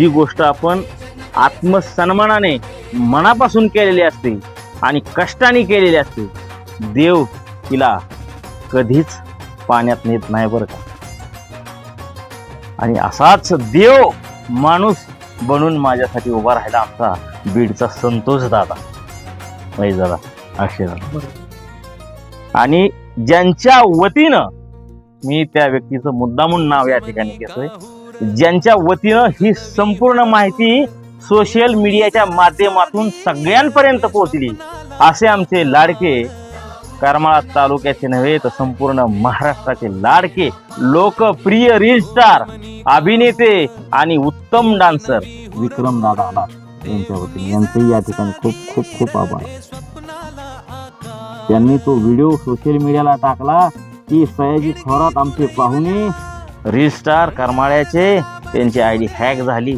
जी गोष्ट आपण आत्मसन्मानाने मनापासून केलेली असते आणि कष्टाने केलेली असते, देव तिला कधीच पाण्यात नेत नाही बरं का. आणि असाच देव माणूस बनून माझ्यासाठी उभा राहिला आमचा बीडचा संतोष दादा, महेश दादा, अक्षय दादा. आणि ज्यांच्या वतीनं मी त्या व्यक्तीचं मुद्दामून नाव या ठिकाणी घेतोय, ज्यांच्या वतीनं ही संपूर्ण माहिती सोशल मीडियाच्या माध्यमातून सगळ्यांपर्यंत पोहोचली, असे आमचे लाडके करमाळा तालुक्याचे नव्हे तर संपूर्ण महाराष्ट्राचे लाडके लोकप्रिय रील स्टार, अभिनेते आणि उत्तम डान्सर विक्रम दादा यांच्या वतीने यांचंही या ठिकाणी खूप खूप खूप आभार. त्यांनी तो व्हिडिओ सोशल मीडियाला टाकला की सयाजी थोरात आमचे पाहुणे रील स्टार करमाळ्याचे, त्यांची आयडी हॅक झाली.